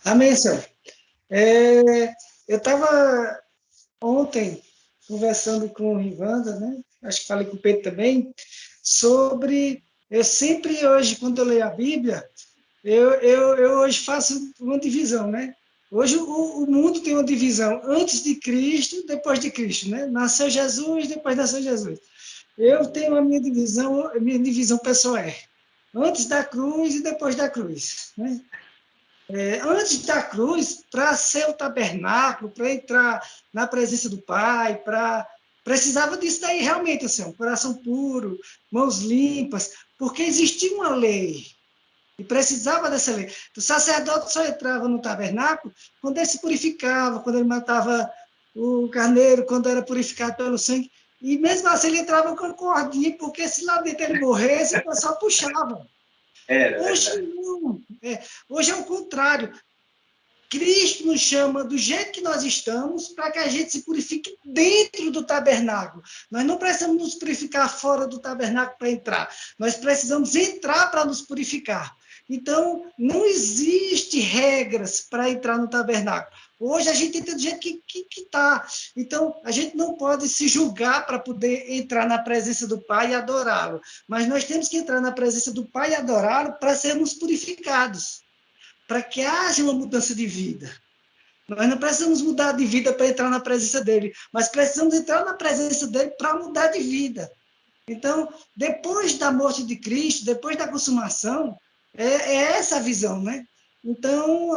Amém, senhor. É, eu estava ontem conversando com o Rivanda, né? Acho que falei com o Pedro também, sobre. Eu sempre, hoje, quando eu leio a Bíblia, eu hoje faço uma divisão, né? Hoje o mundo tem uma divisão antes de Cristo, depois de Cristo, né? Nasceu Jesus, depois nasceu Jesus. Eu tenho a minha divisão pessoal é antes da cruz e depois da cruz, né? Antes da cruz, para ser o tabernáculo, para entrar na presença do Pai, precisava disso daí realmente, assim, um coração puro, mãos limpas, porque existia uma lei, e precisava dessa lei. O sacerdote só entrava no tabernáculo quando ele se purificava, quando ele matava o carneiro, quando era purificado pelo sangue, e mesmo assim ele entrava com cordinha, porque se lá dentro ele morresse, o pessoal puxava. Era Hoje verdade. não. Hoje é o contrário. Cristo nos chama do jeito que nós estamos para que a gente se purifique dentro do tabernáculo. Nós não precisamos nos purificar fora do tabernáculo para entrar. Nós precisamos entrar para nos purificar. Então, não existe regras para entrar no tabernáculo. Hoje a gente entra do jeito que está. Então, a gente não pode se julgar para poder entrar na presença do Pai e adorá-lo. Mas nós temos que entrar na presença do Pai e adorá-lo para sermos purificados, para que haja uma mudança de vida. Nós não precisamos mudar de vida para entrar na presença dele, mas precisamos entrar na presença dele para mudar de vida. Então, depois da morte de Cristo, depois da consumação, é essa a visão, né? Então,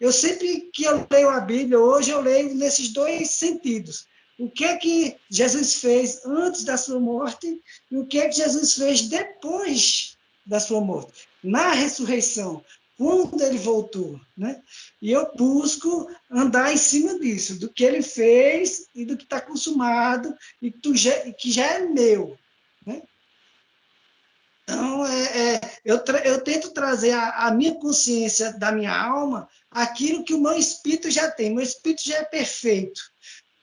eu sempre que eu leio a Bíblia, hoje eu leio nesses dois sentidos. O que é que Jesus fez antes da sua morte e o que é que Jesus fez depois da sua morte, na ressurreição, quando ele voltou, né? E eu busco andar em cima disso, do que ele fez e do que está consumado e que já é meu, né? Então, eu tento trazer a minha consciência da minha alma aquilo que o meu espírito já tem. Meu espírito já é perfeito.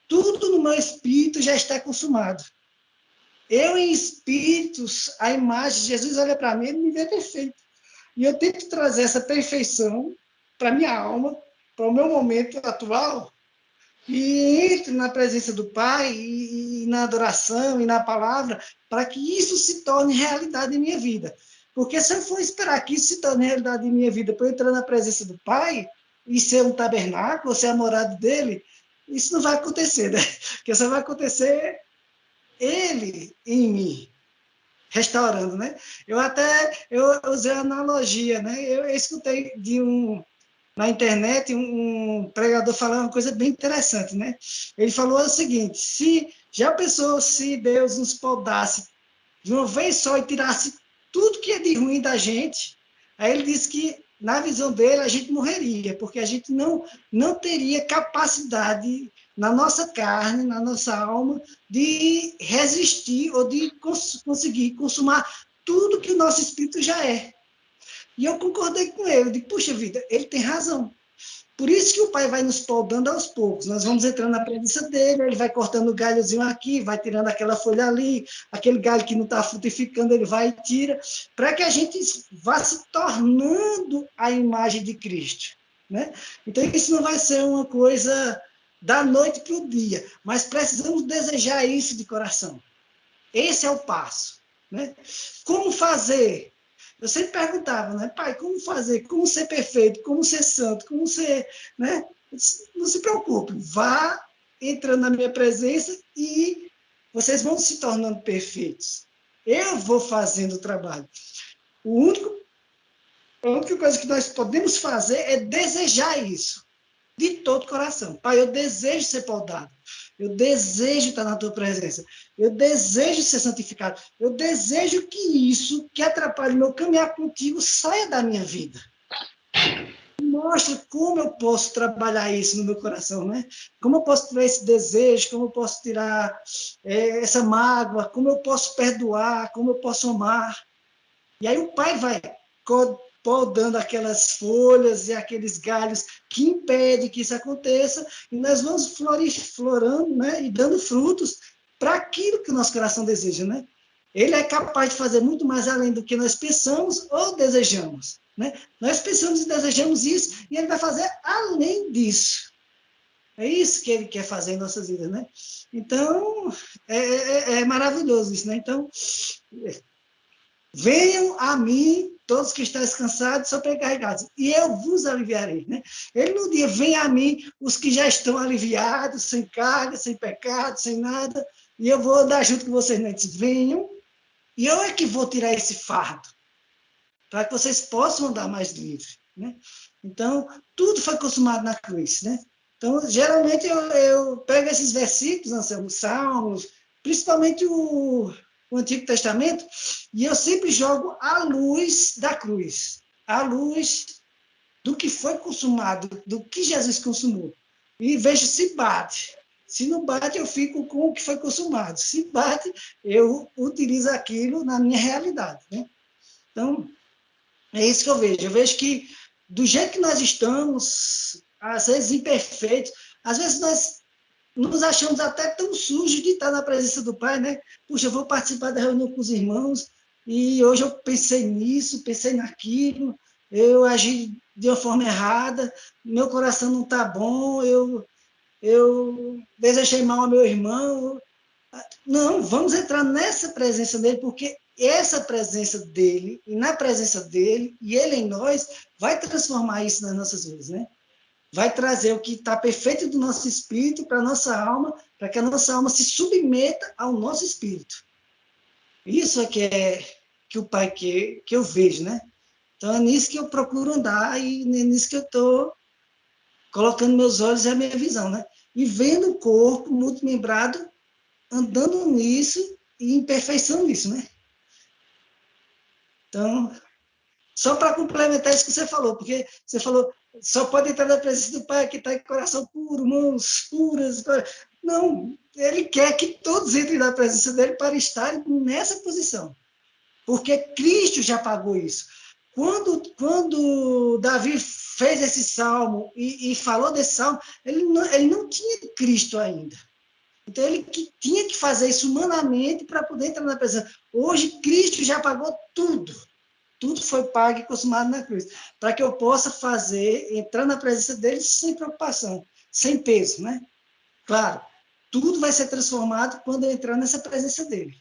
Tudo no meu espírito já está consumado. Eu, em espíritos, a imagem de Jesus olha para mim e me vê perfeito. E eu tento trazer essa perfeição para a minha alma, para o meu momento atual, e entre na presença do Pai, e na adoração, e na palavra, para que isso se torne realidade em minha vida. Porque se eu for esperar que isso se torne realidade em minha vida, para eu entrar na presença do Pai, e ser um tabernáculo, ser a morada dele, isso não vai acontecer, né? Porque só vai acontecer ele em mim, restaurando, né? Eu usei a analogia, né? Eu escutei na internet um pregador falando uma coisa bem interessante, né? Ele falou o seguinte: se já pensou se Deus nos podasse de uma vez só e tirasse tudo que é de ruim da gente? Aí ele disse que na visão dele a gente morreria, porque a gente não teria capacidade na nossa carne, na nossa alma, de resistir ou de conseguir consumar tudo que o nosso espírito já é. E eu concordei com ele, eu digo, puxa vida, ele tem razão. Por isso que o Pai vai nos podando aos poucos. Nós vamos entrando na presença dele, ele vai cortando o galhozinho aqui, vai tirando aquela folha ali, aquele galho que não está frutificando, ele vai e tira, para que a gente vá se tornando a imagem de Cristo, né? Então, isso não vai ser uma coisa da noite para o dia, mas precisamos desejar isso de coração. Esse é o passo, né? Como fazer? Eu sempre perguntava, né, pai, como fazer? Como ser perfeito? Como ser santo? Como ser, né? Não se preocupe, vá entrando na minha presença e vocês vão se tornando perfeitos. Eu vou fazendo o trabalho. O único, a única coisa que nós podemos fazer é desejar isso de todo coração. Pai, eu desejo ser podado. Eu desejo estar na tua presença. Eu desejo ser santificado. Eu desejo que isso que atrapalha o meu caminhar contigo saia da minha vida. Mostra como eu posso trabalhar isso no meu coração, né? Como eu posso tirar esse desejo, como eu posso tirar essa mágoa, como eu posso perdoar, como eu posso amar. E aí o pai vai podando aquelas folhas e aqueles galhos que impedem que isso aconteça, e nós vamos florando, né, e dando frutos para aquilo que o nosso coração deseja, né? Ele é capaz de fazer muito mais além do que nós pensamos ou desejamos. né? Nós pensamos e desejamos isso, e ele vai fazer além disso. É isso que ele quer fazer em nossas vidas, né? Então, é maravilhoso isso, né? Então, venham a mim todos que estão cansados e sobrecarregados, e eu vos aliviarei, né? Ele não diz, venham a mim os que já estão aliviados, sem carga, sem pecado, sem nada, e eu vou andar junto com vocês, né? Ele diz, venham, e eu é que vou tirar esse fardo, para que vocês possam andar mais livre, né? Então, tudo foi consumado na cruz, né? Então, geralmente, eu pego esses versículos, Anselmo, Salmos, principalmente o Antigo Testamento, e eu sempre jogo à luz da cruz, à luz do que foi consumado, do que Jesus consumou, e vejo se bate. Se não bate, eu fico com o que foi consumado. Se bate, eu utilizo aquilo na minha realidade, né? Então, é isso que eu vejo. Eu vejo que, do jeito que nós estamos, às vezes imperfeitos, às vezes nós nos achamos até tão sujos de estar na presença do Pai, né? Puxa, eu vou participar da reunião com os irmãos, e hoje eu pensei nisso, pensei naquilo, eu agi de uma forma errada, meu coração não está bom, eu desejei mal ao meu irmão. Não, vamos entrar nessa presença dele, porque essa presença dele, e na presença dele, e ele em nós, vai transformar isso nas nossas vidas, né? Vai trazer o que está perfeito do nosso espírito para a nossa alma, para que a nossa alma se submeta ao nosso espírito. Isso é que o Pai quer, que eu vejo, né? Então, é nisso que eu procuro andar, e é nisso que eu estou colocando meus olhos e a minha visão, né? E vendo o corpo multimembrado andando nisso e em perfeição nisso, né? Então, só para complementar isso que você falou, porque você falou, só pode entrar na presença do Pai que está em coração puro, mãos puras. Não, ele quer que todos entrem na presença dele para estarem nessa posição, porque Cristo já pagou isso. Quando Davi fez esse salmo e falou desse salmo, ele não tinha Cristo ainda. Então, ele tinha que fazer isso humanamente para poder entrar na presença. Hoje, Cristo já pagou tudo. Tudo foi pago e consumado na cruz. Para que eu possa entrar na presença dele sem preocupação, sem peso, né? Claro, tudo vai ser transformado quando eu entrar nessa presença dele.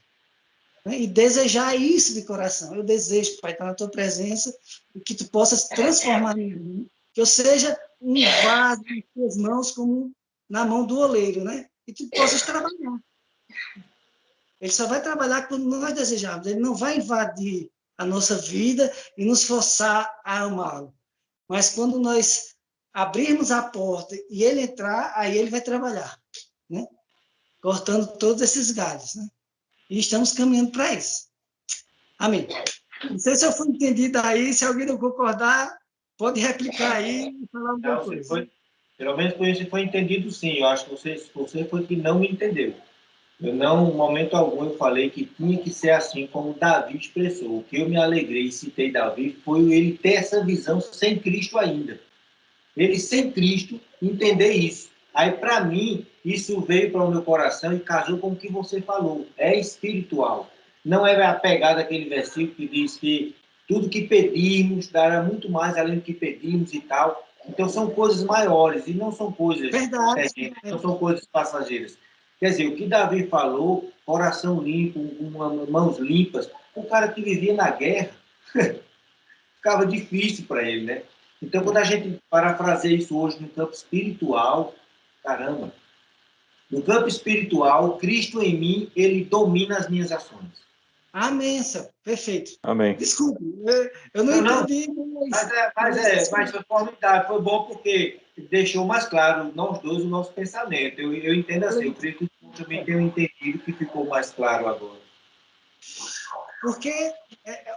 Né? E desejar isso de coração. Eu desejo, Pai, estar na tua presença, e que tu possas transformar em mim, que eu seja um vaso em tuas mãos, como na mão do oleiro, né? E tu possas trabalhar. Ele só vai trabalhar quando nós desejarmos. Ele não vai invadir a nossa vida e nos forçar a amá-lo. Mas quando nós abrirmos a porta e ele entrar, aí ele vai trabalhar, né? Cortando todos esses galhos, né? E estamos caminhando para isso. Amém. Não sei se eu fui entendido aí, se alguém não concordar, pode replicar aí e falar alguma coisa. Pelo menos por isso foi entendido, sim. Eu acho que você foi que não me entendeu. Eu não, em momento algum, eu falei que tinha que ser assim como Davi expressou. O que eu me alegrei e citei Davi foi ele ter essa visão sem Cristo ainda. Ele, sem Cristo, entender isso. Aí, para mim, isso veio para o meu coração e casou com o que você falou. É espiritual. Não é a pegada daquele versículo que diz que tudo que pedimos dará muito mais além do que pedimos e tal. Então, são coisas maiores e não são coisas Verdade. terrenas, não são coisas passageiras. Quer dizer, o que Davi falou, coração limpo, mãos limpas, o cara que vivia na guerra, ficava difícil para ele, né? Então, quando a gente parafraseia isso hoje no campo espiritual, caramba, no campo espiritual, Cristo em mim, ele domina as minhas ações. Amém, Céu. Perfeito. Amém. Desculpe, eu não entendi. Mas foi formidável, foi bom porque deixou mais claro, nós dois, o nosso pensamento. Eu entendo assim, eu creio que o também tenham entendido que ficou mais claro agora. Porque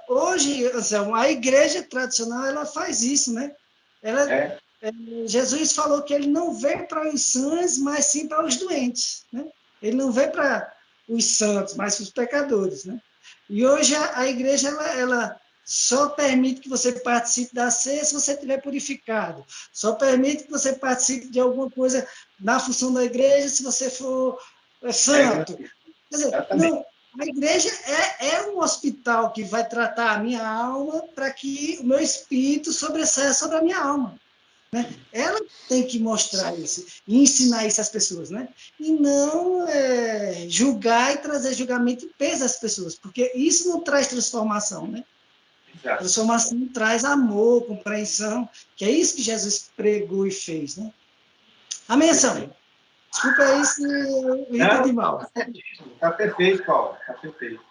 hoje, Anselmo, a igreja tradicional ela faz isso, né? Jesus falou que ele não veio para os sãos, mas sim para os doentes, né? Ele não veio para os santos, mas para os pecadores, né? E hoje a igreja ela só permite que você participe da ceia se você estiver purificado. Só permite que você participe de alguma coisa na função da igreja se você for santo. Quer dizer, não, A igreja é um hospital que vai tratar a minha alma para que o meu espírito sobressaia sobre a minha alma. Né? Ela tem que mostrar isso e ensinar isso às pessoas, né? E não julgar e trazer julgamento e peso às pessoas, porque isso não traz transformação, né? Exato. Transformação traz amor, compreensão, que é isso que Jesus pregou e fez, né? A menção. Desculpa aí se eu entendi mal. Está perfeito, Paulo. Está perfeito.